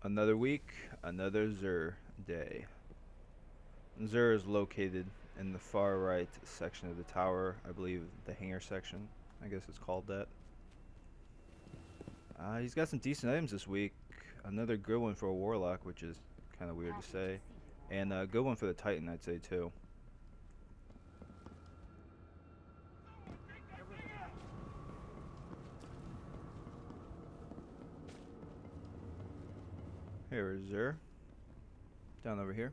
Another week, another Xur day. Xur is located in the far right section of the tower. I believe the hangar section. I guess it's called that. He's got some decent items this week. Another good one for a Warlock, which is kind of weird to say. And a good one for the Titan, I'd say, too. Here is Xur. Down over here.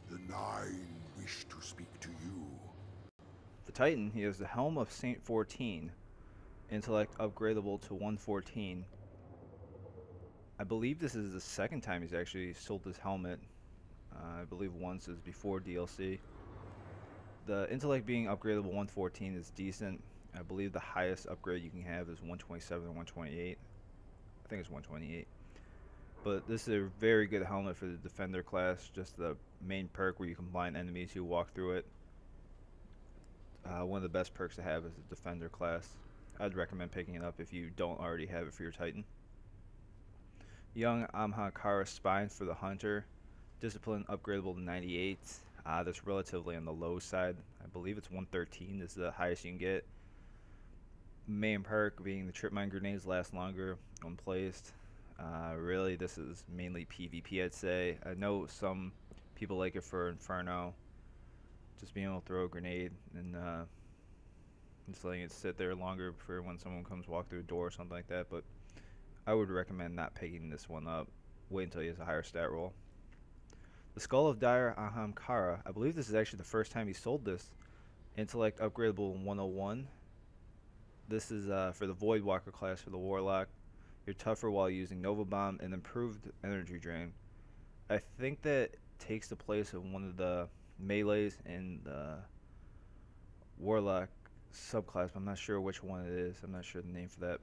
The Nine wish to speak to you. The Titan, he has the Helm of Saint 14. Intellect upgradable to 114. I believe this is the second time he's actually sold this helmet. I believe once is before DLC. The intellect being upgradable 114 is decent. I believe the highest upgrade you can have is 127 or 128. I think it's 128. But this is a very good helmet for the defender class. Just the main perk where you can blind enemies who walk through it. One of the best perks to have is the defender class. I'd recommend picking it up if you don't already have it for your Titan. Young Amha-Kara Spine for the Hunter. Discipline upgradable to 98. That's relatively on the low side. I believe it's 113 is the highest you can get. Main perk being the trip mine grenades last longer when placed. Really, this is mainly PvP, I'd say. I know some people like it for Inferno. Just being able to throw a grenade and just letting it sit there longer for when someone comes walk through a door or something like that. But I would recommend not picking this one up. Wait until he has a higher stat roll. The Skull of Dire Ahamkara. I believe this is actually the first time he sold this. Intellect upgradable 101. This is for the Void Walker class for the Warlock. You're tougher while using Nova Bomb and improved energy drain. I think that takes the place of one of the melees in the Warlock subclass, but I'm not sure which one it is. I'm not sure the name for that.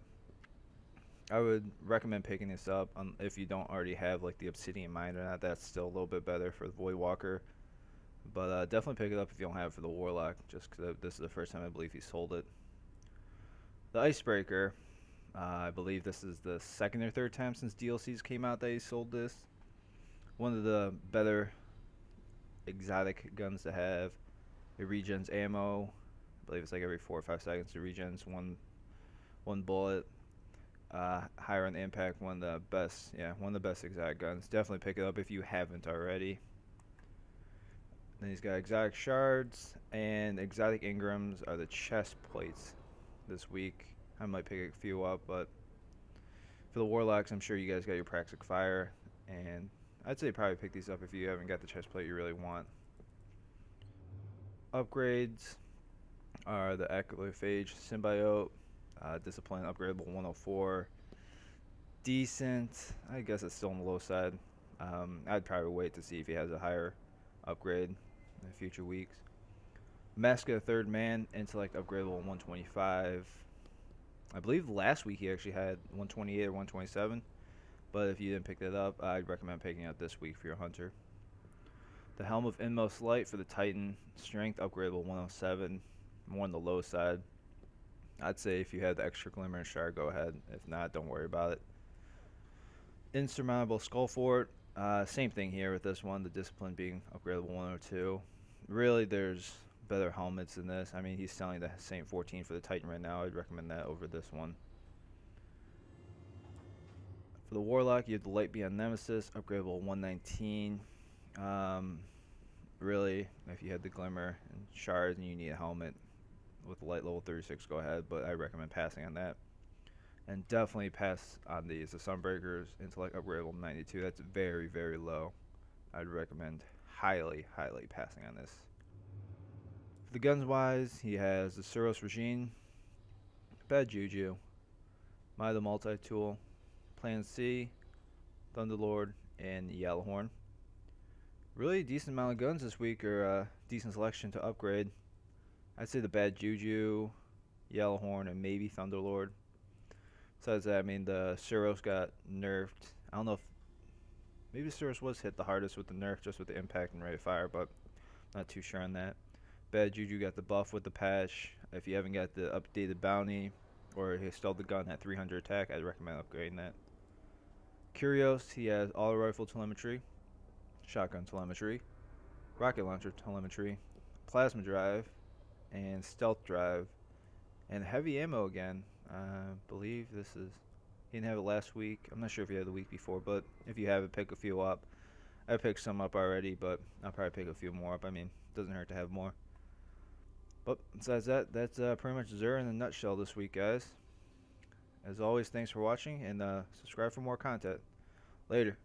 I would recommend picking this up if you don't already have like the Obsidian Mine or not. That's still a little bit better for the Void Walker. But definitely pick it up if you don't have it for the Warlock, just because this is the first time I believe he sold it. The Icebreaker. I believe this is the second or third time since DLCs came out that he sold this. One of the better exotic guns to have. It regens ammo. I believe it's like every 4 or 5 seconds. It regens one bullet. Higher on the impact. One of the best exotic guns. Definitely pick it up if you haven't already. Then he's got exotic shards and exotic engrams are the chest plates this week. I might pick a few up, but for the Warlocks, I'm sure you guys got your Praxic Fire, and I'd say probably pick these up if you haven't got the chest plate you really want. Upgrades are the Acrophage Symbiote, Discipline upgradable 104. Decent. I guess it's still on the low side. I'd probably wait to see if he has a higher upgrade in future weeks. Mask of the Third Man, Intellect upgradable 125. I believe last week he actually had 128 or 127, but if you didn't pick that up, I'd recommend picking it up this week for your Hunter. The Helm of Inmost Light for the Titan, Strength upgradable 107, more on the low side. I'd say if you had the extra Glimmer and Shard, go ahead. If not, don't worry about it. Insurmountable Skull Fort, same thing here with this one, the Discipline being upgradable 102. Really, there's better helmets than this. I mean, he's selling the Saint 14 for the Titan right now. I'd recommend that over this one. For the Warlock, you have the Light Beyond Nemesis, upgradable 119. Really, if you had the Glimmer and Shards and you need a helmet with the light level 36, go ahead, but I recommend passing on that. And definitely pass on these. The Sunbreakers, Intellect upgradable 92. That's very, very low. I'd recommend highly, highly passing on this. For the guns wise, he has the Suros Regime, Bad Juju, Mida Multi-Tool, Plan C, Thunderlord, and Yellowhorn. Really decent amount of guns this week, or a decent selection to upgrade. I'd say the Bad Juju, Yellowhorn, and maybe Thunderlord. Besides that, I mean, the Suros got nerfed. I don't know if maybe Suros was hit the hardest with the nerf, just with the impact and rate of fire, but not too sure on that. Bad Juju got the buff with the patch. If you haven't got the updated bounty, or he stole the gun at 300 attack, I'd recommend upgrading that. Curios, he has auto rifle telemetry, shotgun telemetry, rocket launcher telemetry, plasma drive, and stealth drive, and heavy ammo again. I believe this is. He didn't have it last week. I'm not sure if he had the week before, but if you have it, pick a few up. I picked some up already, but I'll probably pick a few more up. I mean, it doesn't hurt to have more. But besides that, that's pretty much Xur in a nutshell this week, guys. As always, thanks for watching, and subscribe for more content. Later.